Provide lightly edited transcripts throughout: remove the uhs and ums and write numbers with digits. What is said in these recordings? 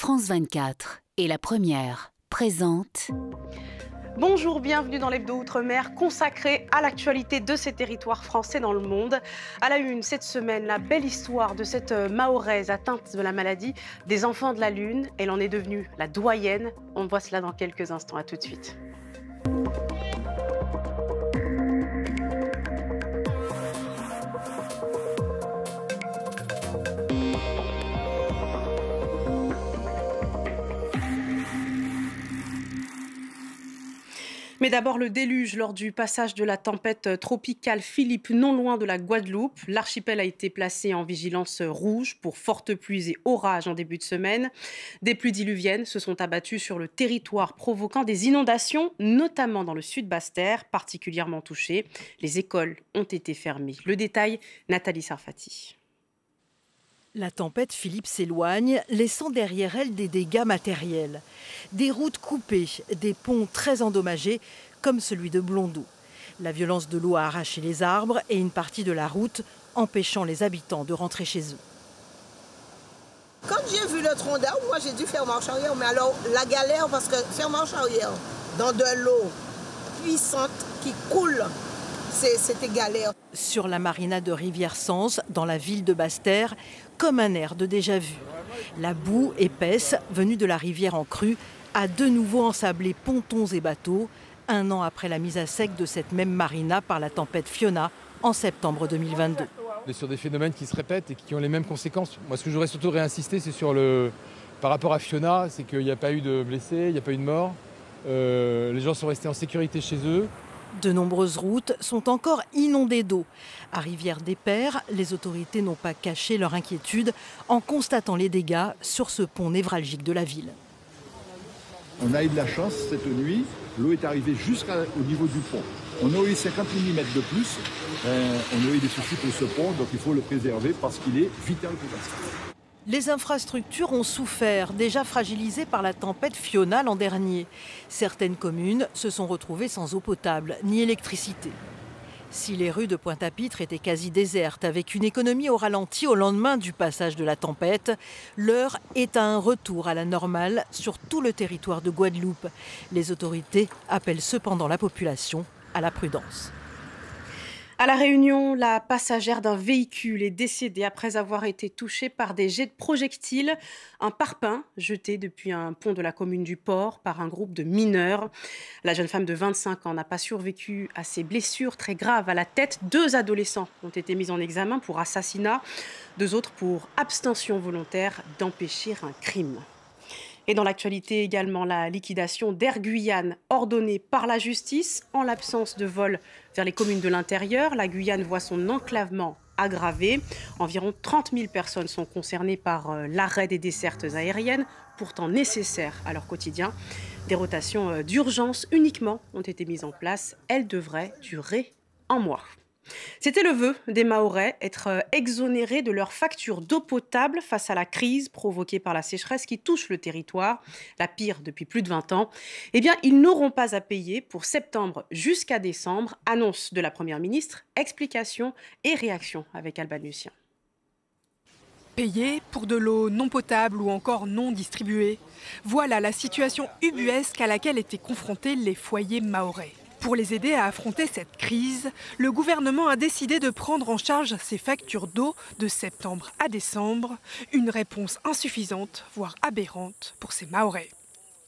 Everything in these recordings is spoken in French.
France 24 et La Première présente... Bonjour, bienvenue dans l'Hebdo Outre-mer consacré à l'actualité de ces territoires français dans le monde. À la une cette semaine, la belle histoire de cette Mahoraise atteinte de la maladie des enfants de la Lune. Elle en est devenue la doyenne. On voit cela dans quelques instants. À tout de suite. Mais d'abord le déluge lors du passage de la tempête tropicale Philippe non loin de la Guadeloupe. L'archipel a été placé en vigilance rouge pour fortes pluies et orages en début de semaine. Des pluies diluviennes se sont abattues sur le territoire provoquant des inondations, notamment dans le sud Basse-Terre, particulièrement touché. Les écoles ont été fermées. Le détail, Nathalie Sarfati. La tempête Philippe s'éloigne, laissant derrière elle des dégâts matériels. Des routes coupées, des ponts très endommagés, comme celui de Blondeau. La violence de l'eau a arraché les arbres et une partie de la route, empêchant les habitants de rentrer chez eux. Quand j'ai vu le tronc d'arbre, moi j'ai dû faire marche arrière. Mais alors la galère, parce que faire marche arrière dans de l'eau puissante qui coule, c'était galère. Sur la marina de Rivière-Sens, dans la ville de Basse-Terre, comme un air de déjà-vu. La boue épaisse, venue de la rivière en crue, a de nouveau ensablé pontons et bateaux, un an après la mise à sec de cette même marina par la tempête Fiona en septembre 2022. On est sur des phénomènes qui se répètent et qui ont les mêmes conséquences. Moi, ce que j'aurais surtout réinsisté, c'est sur par rapport à Fiona, c'est qu'il n'y a pas eu de blessés, il n'y a pas eu de morts. Les gens sont restés en sécurité chez eux. De nombreuses routes sont encore inondées d'eau. À Rivière-des-Pères, les autorités n'ont pas caché leur inquiétude en constatant les dégâts sur ce pont névralgique de la ville. On a eu de la chance cette nuit, l'eau est arrivée jusqu'au niveau du pont. On a eu 50 mm de plus, on a eu des soucis pour ce pont, donc il faut le préserver parce qu'il est vital pour l'instant. Les infrastructures ont souffert, déjà fragilisées par la tempête Fiona l'an dernier. Certaines communes se sont retrouvées sans eau potable ni électricité. Si les rues de Pointe-à-Pitre étaient quasi désertes, avec une économie au ralenti au lendemain du passage de la tempête, l'heure est à un retour à la normale sur tout le territoire de Guadeloupe. Les autorités appellent cependant la population à la prudence. À La Réunion, la passagère d'un véhicule est décédée après avoir été touchée par des jets de projectiles. Un parpaing jeté depuis un pont de la commune du Port par un groupe de mineurs. La jeune femme de 25 ans n'a pas survécu à ces blessures très graves à la tête. 2 adolescents ont été mis en examen pour assassinat, 2 autres pour abstention volontaire d'empêcher un crime. Et dans l'actualité également, la liquidation d'Air Guyane ordonnée par la justice. En l'absence de vol vers les communes de l'intérieur, la Guyane voit son enclavement aggravé. Environ 30 000 personnes sont concernées par l'arrêt des dessertes aériennes, pourtant nécessaires à leur quotidien. Des rotations d'urgence uniquement ont été mises en place. Elles devraient durer un mois. C'était le vœu des Mahorais, être exonérés de leurs factures d'eau potable face à la crise provoquée par la sécheresse qui touche le territoire, la pire depuis plus de 20 ans. Eh bien, ils n'auront pas à payer pour septembre jusqu'à décembre. Annonce de la Première ministre, explications et réactions avec Alban Lucien. Payer pour de l'eau non potable ou encore non distribuée. Voilà la situation ubuesque à laquelle étaient confrontés les foyers mahorais. Pour les aider à affronter cette crise, le gouvernement a décidé de prendre en charge ces factures d'eau de septembre à décembre. Une réponse insuffisante, voire aberrante pour ces Mahorais.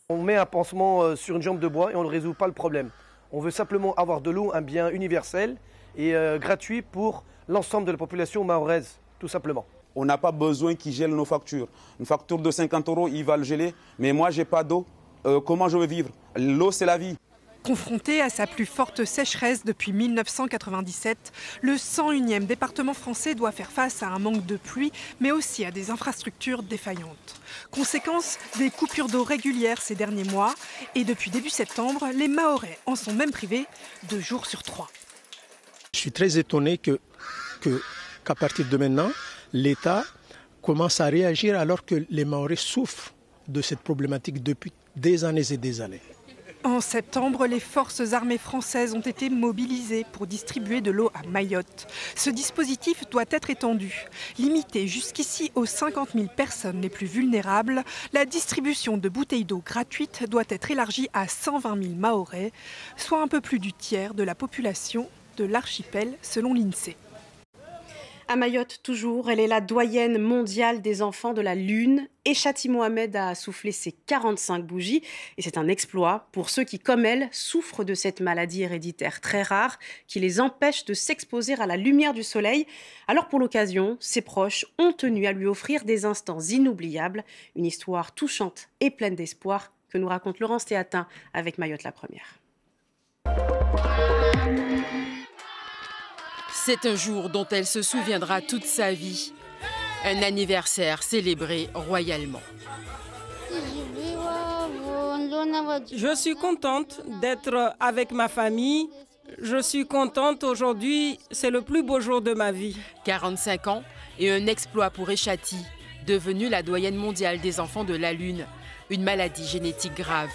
On met un pansement sur une jambe de bois et on ne résout pas le problème. On veut simplement avoir de l'eau, un bien universel et gratuit pour l'ensemble de la population mahoraise, tout simplement. On n'a pas besoin qu'ils gèlent nos factures. Une facture de 50 €, il va le geler, mais moi, j'ai pas d'eau. Comment je vais vivre? L'eau, c'est la vie. Confronté à sa plus forte sécheresse depuis 1997, le 101e département français doit faire face à un manque de pluie, mais aussi à des infrastructures défaillantes. Conséquence, des coupures d'eau régulières ces derniers mois. Et depuis début septembre, les Mahorais en sont même privés 2 jours sur 3. Je suis très étonné qu'à partir de maintenant, l'État commence à réagir alors que les Mahorais souffrent de cette problématique depuis des années et des années. En septembre, les forces armées françaises ont été mobilisées pour distribuer de l'eau à Mayotte. Ce dispositif doit être étendu. Limité jusqu'ici aux 50 000 personnes les plus vulnérables, la distribution de bouteilles d'eau gratuites doit être élargie à 120 000 Mahorais, soit un peu plus du tiers de la population de l'archipel selon l'INSEE. À Mayotte, toujours, elle est la doyenne mondiale des enfants de la Lune. Eshati Mohamed a soufflé ses 45 bougies et c'est un exploit pour ceux qui, comme elle, souffrent de cette maladie héréditaire très rare qui les empêche de s'exposer à la lumière du soleil. Alors pour l'occasion, ses proches ont tenu à lui offrir des instants inoubliables, une histoire touchante et pleine d'espoir que nous raconte Laurence Théatin avec Mayotte la première. C'est un jour dont elle se souviendra toute sa vie. Un anniversaire célébré royalement. Je suis contente d'être avec ma famille. Je suis contente aujourd'hui, c'est le plus beau jour de ma vie. 45 ans et un exploit pour Eshati, devenue la doyenne mondiale des enfants de la Lune. Une maladie génétique grave.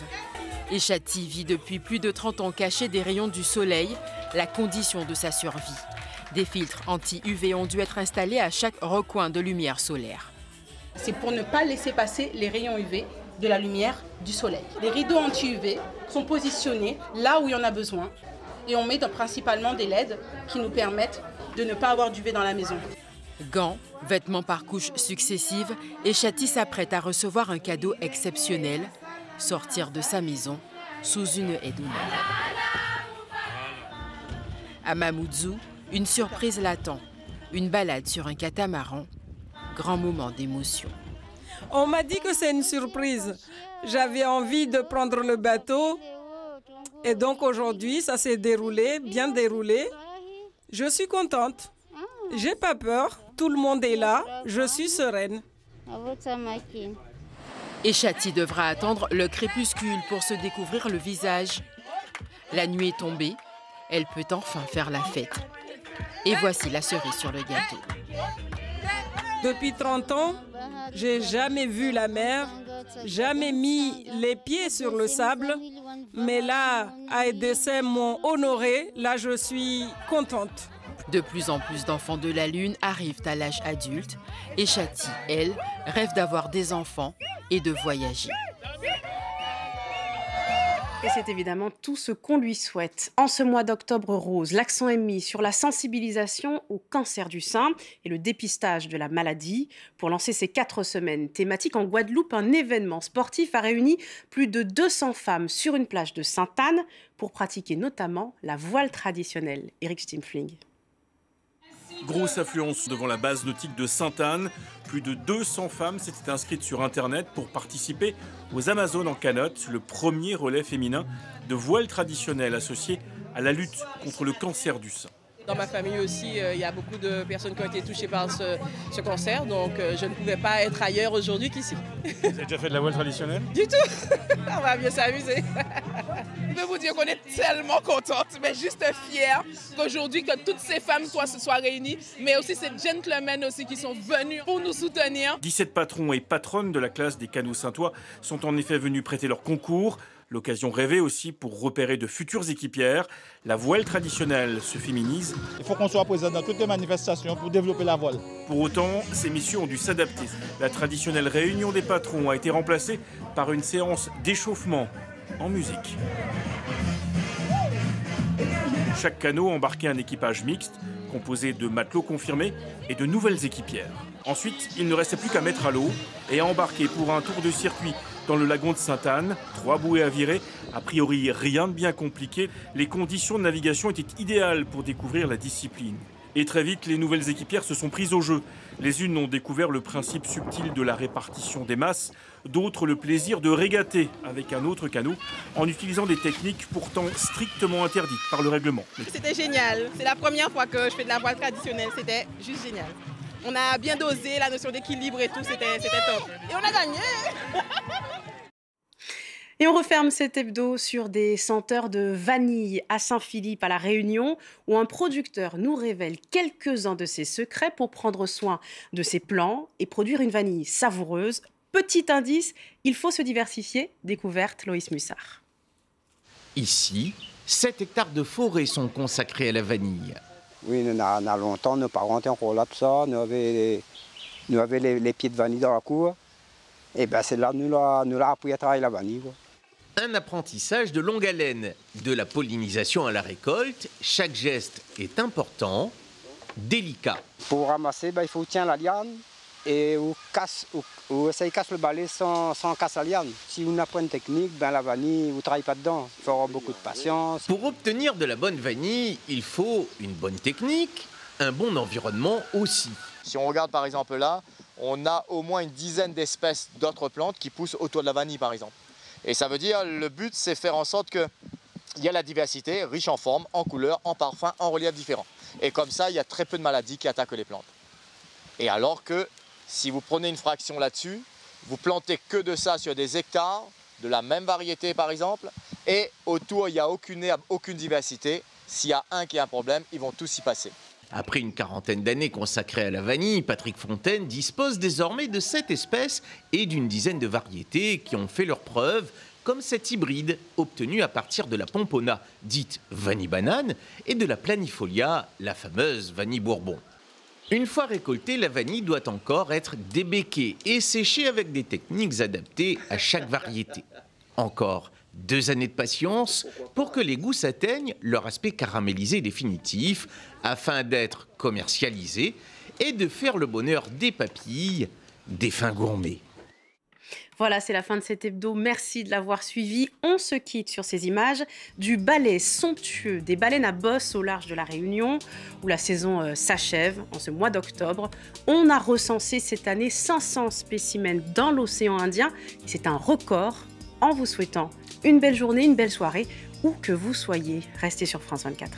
Eshati vit depuis plus de 30 ans cachée des rayons du soleil, la condition de sa survie. Des filtres anti-UV ont dû être installés à chaque recoin de lumière solaire. C'est pour ne pas laisser passer les rayons UV de la lumière du soleil. Les rideaux anti-UV sont positionnés là où il y en a besoin et on met principalement des LED qui nous permettent de ne pas avoir d'UV dans la maison. Gants, vêtements par couches successives, Eshati s'apprête à recevoir un cadeau exceptionnel, sortir de sa maison sous une haie d'honneur. À Mamoudzou, une surprise l'attend, une balade sur un catamaran, grand moment d'émotion. On m'a dit que c'est une surprise. J'avais envie de prendre le bateau et donc aujourd'hui, ça s'est déroulé, bien déroulé. Je suis contente. J'ai pas peur. Tout le monde est là. Je suis sereine. Eshati devra attendre le crépuscule pour se découvrir le visage. La nuit est tombée. Elle peut enfin faire la fête. Et voici la cerise sur le gâteau. Depuis 30 ans, j'ai jamais vu la mer, jamais mis les pieds sur le sable. Mais là, AEDC m'ont honorée. Là, je suis contente. De plus en plus d'enfants de la Lune arrivent à l'âge adulte. Eshati, elle, rêve d'avoir des enfants et de voyager. Et c'est évidemment tout ce qu'on lui souhaite. En ce mois d'octobre rose, l'accent est mis sur la sensibilisation au cancer du sein et le dépistage de la maladie. Pour lancer ces 4 semaines thématiques en Guadeloupe, un événement sportif a réuni plus de 200 femmes sur une plage de Sainte-Anne pour pratiquer notamment la voile traditionnelle. Eric Stimfling. Grosse affluence devant la base nautique de Sainte-Anne. Plus de 200 femmes s'étaient inscrites sur Internet pour participer aux Amazones en canotte, le premier relais féminin de voile traditionnel associé à la lutte contre le cancer du sein. Dans ma famille aussi, il y a beaucoup de personnes qui ont été touchées par ce cancer, donc je ne pouvais pas être ailleurs aujourd'hui qu'ici. Vous avez déjà fait de la voile traditionnelle? Du tout. On va bien s'amuser. Je peux vous dire qu'on est tellement contente, mais juste fière qu'aujourd'hui, que toutes ces femmes se soient réunies, mais aussi ces gentlemen aussi qui sont venus pour nous soutenir. 17 patrons et patronnes de la classe des canots saintois sont en effet venus prêter leur concours. L'occasion rêvée aussi pour repérer de futures équipières. La voile traditionnelle se féminise. Il faut qu'on soit présent dans toutes les manifestations pour développer la voile. Pour autant, ces missions ont dû s'adapter. La traditionnelle réunion des patrons a été remplacée par une séance d'échauffement en musique. Chaque canot embarquait un équipage mixte, composé de matelots confirmés et de nouvelles équipières. Ensuite, il ne restait plus qu'à mettre à l'eau et à embarquer pour un tour de circuit dans le lagon de Sainte-Anne. 3 bouées à virer, a priori rien de bien compliqué. Les conditions de navigation étaient idéales pour découvrir la discipline. Et très vite, les nouvelles équipières se sont prises au jeu. Les unes ont découvert le principe subtil de la répartition des masses, d'autres le plaisir de régater avec un autre canot en utilisant des techniques pourtant strictement interdites par le règlement. C'était génial. C'est la première fois que je fais de la voile traditionnelle. C'était juste génial. On a bien dosé la notion d'équilibre et tout, c'était top. Et on a gagné. Et on referme cet hebdo sur des senteurs de vanille à Saint-Philippe, à La Réunion, où un producteur nous révèle quelques-uns de ses secrets pour prendre soin de ses plants et produire une vanille savoureuse. Petit indice, il faut se diversifier. Découverte Loïs Mussard. Ici, 7 hectares de forêt sont consacrés à la vanille. Oui, on a longtemps, nos parents étaient encore là, tout ça. Nous avions les pieds de vanille dans la cour. Et bien c'est là que nous l'avons appris à travailler la vanille, quoi. Un apprentissage de longue haleine, de la pollinisation à la récolte. Chaque geste est important, délicat. Pour ramasser, il faut tenir la liane et on essaye de casser le balai sans casser la liane. Si on apprend une technique, la vanille, on ne travaille pas dedans. Il faut avoir beaucoup de patience. Pour obtenir de la bonne vanille, il faut une bonne technique, un bon environnement aussi. Si on regarde par exemple là, on a au moins une dizaine d'espèces d'autres plantes qui poussent autour de la vanille par exemple. Et ça veut dire, le but, c'est faire en sorte qu'il y a la diversité, riche en formes, en couleurs, en parfums, en reliefs différents. Et comme ça, il y a très peu de maladies qui attaquent les plantes. Et alors que, si vous prenez une fraction là-dessus, vous plantez que de ça sur des hectares, de la même variété par exemple, et autour, il n'y a aucune diversité. S'il y a un qui a un problème, ils vont tous y passer. Après une quarantaine d'années consacrées à la vanille, Patrick Fontaine dispose désormais de 7 espèces et d'une dizaine de variétés qui ont fait leurs preuves, comme cet hybride obtenu à partir de la pompona, dite vanille banane, et de la planifolia, la fameuse vanille bourbon. Une fois récoltée, la vanille doit encore être débéquée et séchée avec des techniques adaptées à chaque variété. Encore 2 années de patience pour que les gousses atteignent leur aspect caramélisé définitif afin d'être commercialisés et de faire le bonheur des papilles, des fins gourmets. Voilà, c'est la fin de cet hebdo. Merci de l'avoir suivi. On se quitte sur ces images du ballet somptueux des baleines à bosse au large de la Réunion, où la saison s'achève en ce mois d'octobre. On a recensé cette année 500 spécimens dans l'océan Indien. C'est un record. En vous souhaitant une belle journée, une belle soirée, où que vous soyez. Restez sur France 24.